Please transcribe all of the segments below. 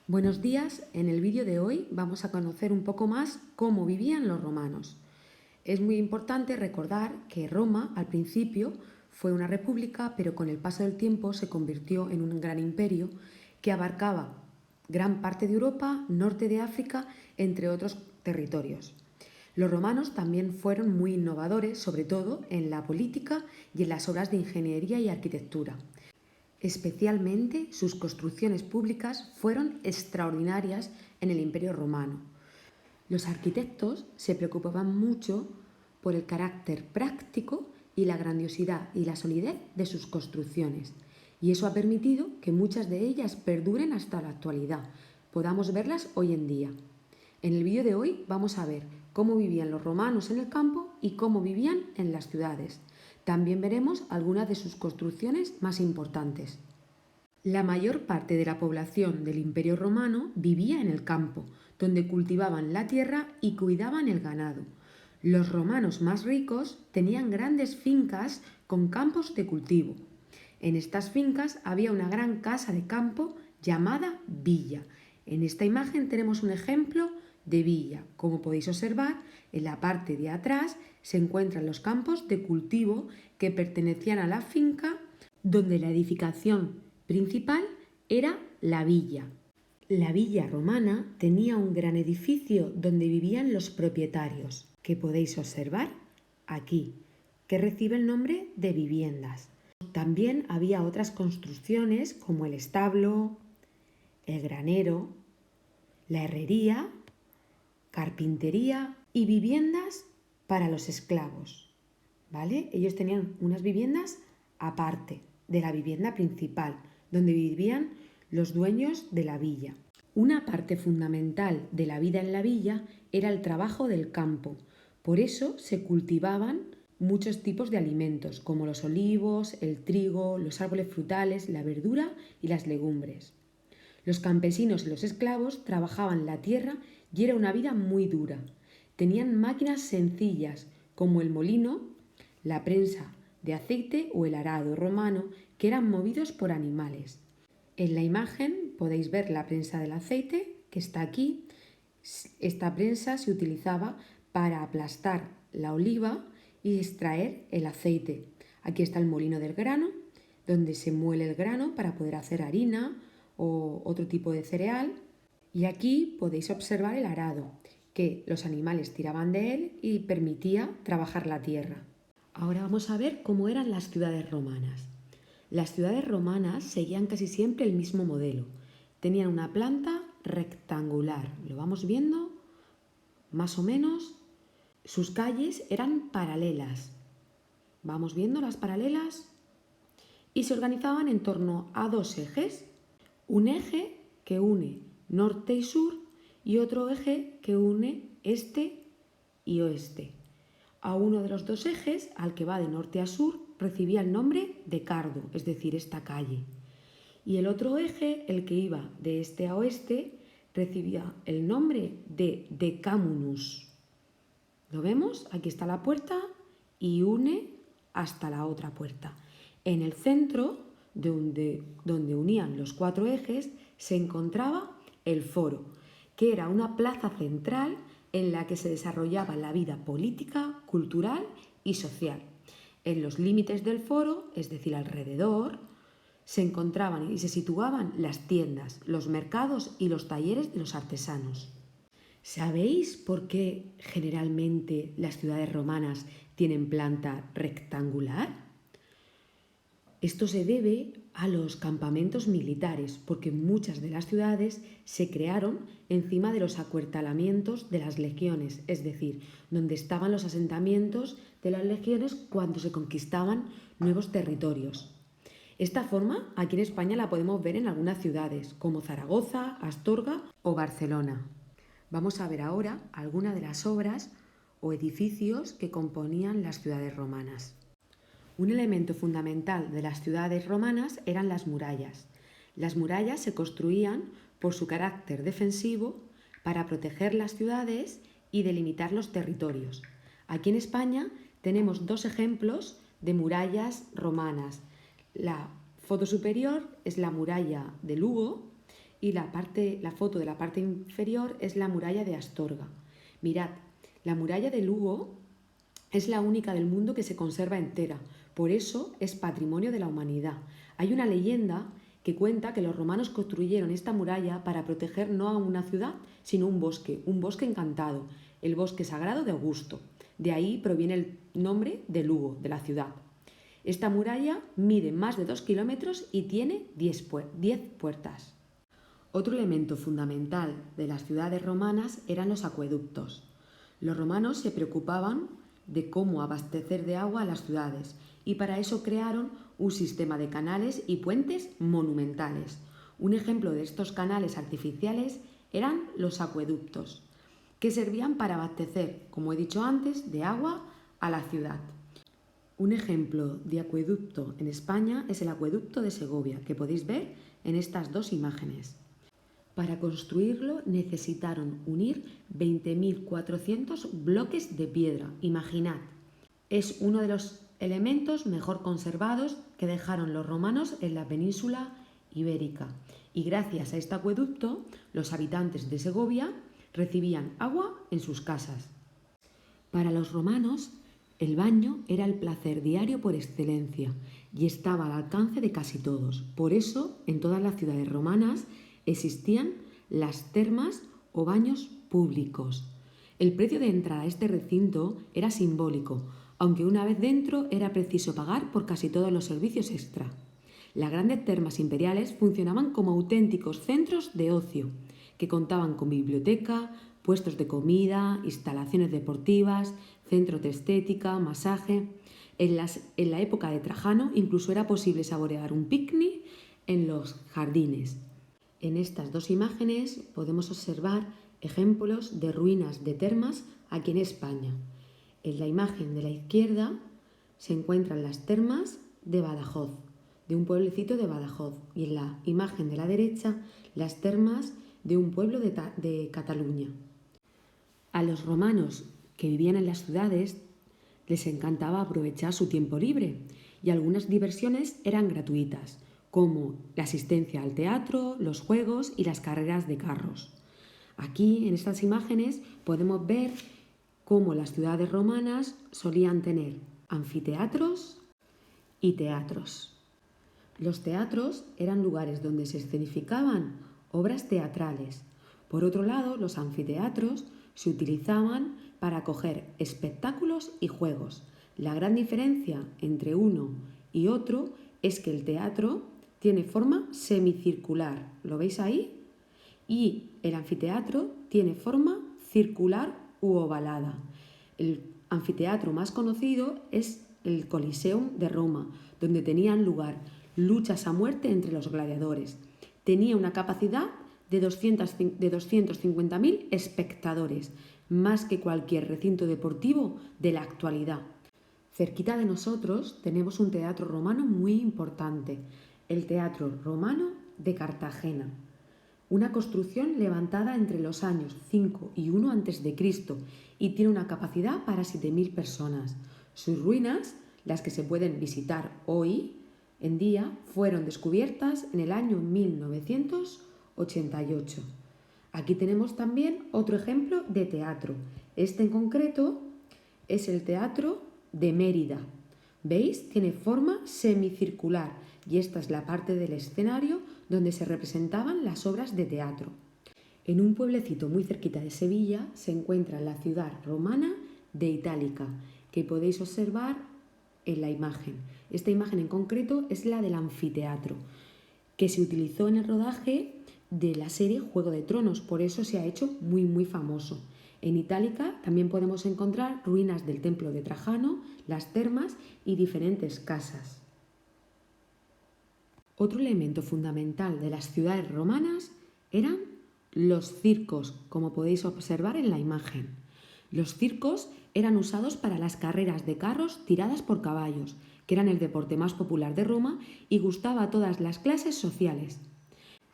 Buenos días, en el vídeo de hoy vamos a conocer un poco más cómo vivían los romanos. Es muy importante recordar que Roma al principio fue una república, pero con el paso del tiempo se convirtió en un gran imperio que abarcaba gran parte de Europa, norte de África, entre otros territorios. Los romanos también fueron muy innovadores, sobre todo en la política y en las obras de ingeniería y arquitectura. Especialmente sus construcciones públicas fueron extraordinarias en el Imperio Romano. Los arquitectos se preocupaban mucho por el carácter práctico y la grandiosidad y la solidez de sus construcciones, y eso ha permitido que muchas de ellas perduren hasta la actualidad, podamos verlas hoy en día. En el vídeo de hoy vamos a ver cómo vivían los romanos en el campo y cómo vivían en las ciudades. También veremos algunas de sus construcciones más importantes. La mayor parte de la población del Imperio Romano vivía en el campo, donde cultivaban la tierra y cuidaban el ganado. Los romanos más ricos tenían grandes fincas con campos de cultivo. En estas fincas había una gran casa de campo llamada villa. En esta imagen tenemos un ejemplo de villa. Como podéis observar, en la parte de atrás se encuentran los campos de cultivo que pertenecían a la finca, donde la edificación principal era la villa. La villa romana tenía un gran edificio donde vivían los propietarios, que podéis observar aquí, que recibe el nombre de viviendas. También había otras construcciones como el establo, el granero, la herrería, carpintería y viviendas para los esclavos, ¿vale? Ellos tenían unas viviendas aparte de la vivienda principal, donde vivían los dueños de la villa. Una parte fundamental de la vida en la villa era el trabajo del campo. Por eso se cultivaban muchos tipos de alimentos, como los olivos, el trigo, los árboles frutales, la verdura y las legumbres. Los campesinos y los esclavos trabajaban la tierra y era una vida muy dura. Tenían máquinas sencillas como el molino, la prensa de aceite o el arado romano, que eran movidos por animales. En la imagen podéis ver la prensa del aceite que está aquí. Esta prensa se utilizaba para aplastar la oliva y extraer el aceite. Aquí está el molino del grano, donde se muele el grano para poder hacer harina o otro tipo de cereal. Y aquí podéis observar el arado, que los animales tiraban de él y permitía trabajar la tierra. Ahora vamos a ver cómo eran las ciudades romanas. Las ciudades romanas seguían casi siempre el mismo modelo. Tenían una planta rectangular. Lo vamos viendo más o menos. Sus calles eran paralelas. Vamos viendo las paralelas. Y se organizaban en torno a dos ejes. Un eje que une norte y sur y otro eje que une este y oeste. A uno de los dos ejes, al que va de norte a sur, recibía el nombre de Cardo, es decir, esta calle. Y el otro eje, el que iba de este a oeste, recibía el nombre de Decamunus. ¿Lo vemos? Aquí está la puerta y une hasta la otra puerta. En el centro, donde unían los cuatro ejes, se encontraba el foro, que era una plaza central en la que se desarrollaba la vida política, cultural y social. En los límites del foro, es decir, alrededor, se encontraban y se situaban las tiendas, los mercados y los talleres de los artesanos. ¿Sabéis por qué generalmente las ciudades romanas tienen planta rectangular? Esto se debe a los campamentos militares, porque muchas de las ciudades se crearon encima de los acuartelamientos de las legiones, es decir, donde estaban los asentamientos de las legiones cuando se conquistaban nuevos territorios. Esta forma aquí en España la podemos ver en algunas ciudades, como Zaragoza, Astorga o Barcelona. Vamos a ver ahora algunas de las obras o edificios que componían las ciudades romanas. Un elemento fundamental de las ciudades romanas eran las murallas. Las murallas se construían por su carácter defensivo para proteger las ciudades y delimitar los territorios. Aquí en España tenemos dos ejemplos de murallas romanas. La foto superior es la muralla de Lugo Y la foto de la parte inferior es la muralla de Astorga. Mirad, la muralla de Lugo es la única del mundo que se conserva entera, por eso es patrimonio de la humanidad. Hay una leyenda que cuenta que los romanos construyeron esta muralla para proteger no a una ciudad, sino un bosque encantado, el bosque sagrado de Augusto. De ahí proviene el nombre de Lugo, de la ciudad. Esta muralla mide más de 2 kilómetros y tiene 10 puertas. Otro elemento fundamental de las ciudades romanas eran los acueductos. Los romanos se preocupaban de cómo abastecer de agua a las ciudades y para eso crearon un sistema de canales y puentes monumentales. Un ejemplo de estos canales artificiales eran los acueductos, que servían para abastecer, como he dicho antes, de agua a la ciudad. Un ejemplo de acueducto en España es el acueducto de Segovia, que podéis ver en estas dos imágenes. Para construirlo necesitaron unir 20.400 bloques de piedra. Imaginad, es uno de los elementos mejor conservados que dejaron los romanos en la península ibérica. Y gracias a este acueducto, los habitantes de Segovia recibían agua en sus casas. Para los romanos, el baño era el placer diario por excelencia y estaba al alcance de casi todos. Por eso, en todas las ciudades romanas existían las termas o baños públicos. El precio de entrada a este recinto era simbólico, aunque una vez dentro era preciso pagar por casi todos los servicios extra. Las grandes termas imperiales funcionaban como auténticos centros de ocio, que contaban con biblioteca, puestos de comida, instalaciones deportivas, centros de estética, masaje. En la época de Trajano incluso era posible saborear un picnic en los jardines. En estas dos imágenes podemos observar ejemplos de ruinas de termas aquí en España. En la imagen de la izquierda se encuentran las termas de Badajoz, de un pueblecito de Badajoz, y en la imagen de la derecha las termas de un pueblo de Cataluña. A los romanos que vivían en las ciudades les encantaba aprovechar su tiempo libre y algunas diversiones eran gratuitas, como la asistencia al teatro, los juegos y las carreras de carros. Aquí, en estas imágenes, podemos ver cómo las ciudades romanas solían tener anfiteatros y teatros. Los teatros eran lugares donde se escenificaban obras teatrales. Por otro lado, los anfiteatros se utilizaban para acoger espectáculos y juegos. La gran diferencia entre uno y otro es que el teatro tiene forma semicircular, ¿lo veis ahí? Y el anfiteatro tiene forma circular u ovalada. El anfiteatro más conocido es el Coliseum de Roma, donde tenían lugar luchas a muerte entre los gladiadores. Tenía una capacidad de 250.000 espectadores, más que cualquier recinto deportivo de la actualidad. Cerquita de nosotros tenemos un teatro romano muy importante, el Teatro Romano de Cartagena, una construcción levantada entre los años 5 y 1 a.C. y tiene una capacidad para 7.000 personas. Sus ruinas, las que se pueden visitar hoy en día, fueron descubiertas en el año 1988. Aquí tenemos también otro ejemplo de teatro. Este en concreto es el Teatro de Mérida. ¿Veis? Tiene forma semicircular y esta es la parte del escenario donde se representaban las obras de teatro. En un pueblecito muy cerquita de Sevilla se encuentra la ciudad romana de Itálica, que podéis observar en la imagen. Esta imagen en concreto es la del anfiteatro, que se utilizó en el rodaje de la serie Juego de Tronos, por eso se ha hecho muy famoso. En Itálica también podemos encontrar ruinas del templo de Trajano, las termas y diferentes casas. Otro elemento fundamental de las ciudades romanas eran los circos, como podéis observar en la imagen. Los circos eran usados para las carreras de carros tiradas por caballos, que eran el deporte más popular de Roma y gustaba a todas las clases sociales.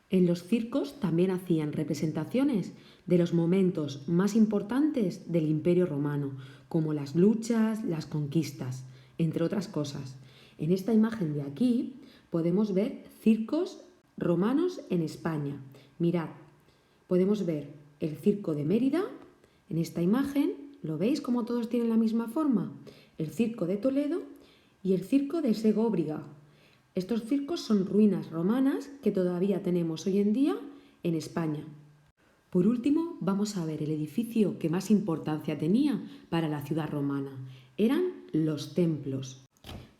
En los circos también hacían representaciones de los momentos más importantes del Imperio Romano, como las luchas, las conquistas, entre otras cosas. En esta imagen de aquí podemos ver circos romanos en España. Mirad, podemos ver el circo de Mérida en esta imagen. ¿Lo veis como todos tienen la misma forma? El circo de Toledo y el circo de Segóbriga. Estos circos son ruinas romanas que todavía tenemos hoy en día en España. Por último, vamos a ver el edificio que más importancia tenía para la ciudad romana. Eran los templos.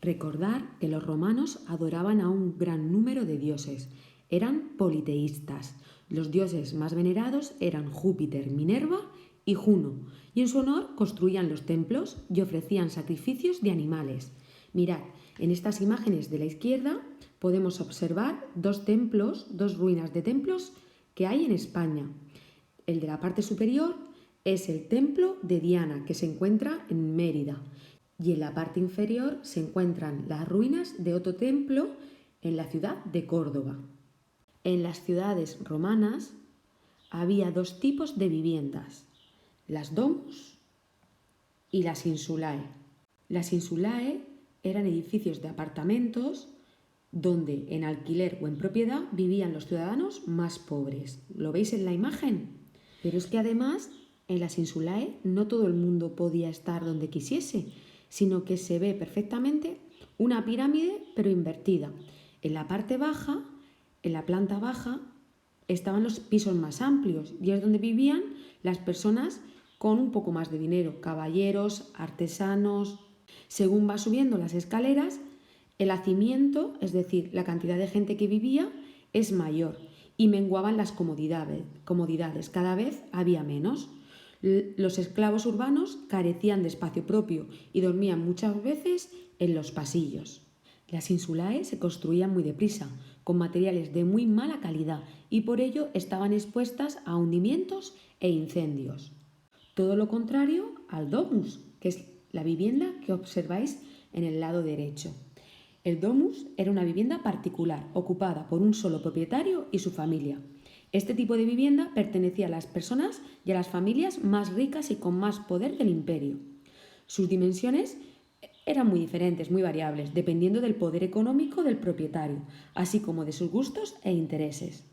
Recordar que los romanos adoraban a un gran número de dioses. Eran politeístas. Los dioses más venerados eran Júpiter, Minerva y Juno, y en su honor construían los templos y ofrecían sacrificios de animales. Mirad, en estas imágenes de la izquierda podemos observar dos ruinas de templos que hay en España. El de la parte superior es el templo de Diana, que se encuentra en Mérida, y en la parte inferior se encuentran las ruinas de otro templo en la ciudad de Córdoba. En las ciudades romanas había dos tipos de viviendas, las domus y las insulae. Las insulae eran edificios de apartamentos donde en alquiler o en propiedad vivían los ciudadanos más pobres. ¿Lo veis en la imagen? Pero es que además en las insulae no todo el mundo podía estar donde quisiese, sino que se ve perfectamente una pirámide pero invertida. En la parte baja, en la planta baja, estaban los pisos más amplios y es donde vivían las personas con un poco más de dinero, caballeros, artesanos. Según va subiendo las escaleras, el hacimiento, es decir, la cantidad de gente que vivía, es mayor y menguaban las comodidades. Cada vez había menos. Los esclavos urbanos carecían de espacio propio y dormían muchas veces en los pasillos. Las insulae se construían muy deprisa, con materiales de muy mala calidad y por ello estaban expuestas a hundimientos e incendios. Todo lo contrario al domus, que es la vivienda que observáis en el lado derecho. El domus era una vivienda particular, ocupada por un solo propietario y su familia. Este tipo de vivienda pertenecía a las personas y a las familias más ricas y con más poder del imperio. Sus dimensiones eran muy diferentes, muy variables, dependiendo del poder económico del propietario, así como de sus gustos e intereses.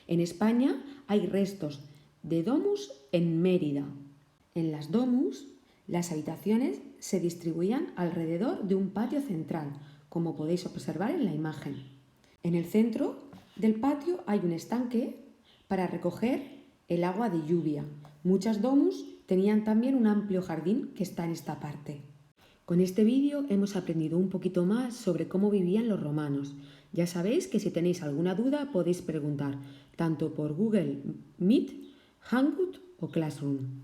En España hay restos de domus en Mérida. En las domus, las habitaciones se distribuían alrededor de un patio central, como podéis observar en la imagen. En el centro del patio hay un estanque para recoger el agua de lluvia. Muchas domus tenían también un amplio jardín que está en esta parte. Con este vídeo hemos aprendido un poquito más sobre cómo vivían los romanos. Ya sabéis que si tenéis alguna duda podéis preguntar, tanto por Google Meet, Hangout o Classroom.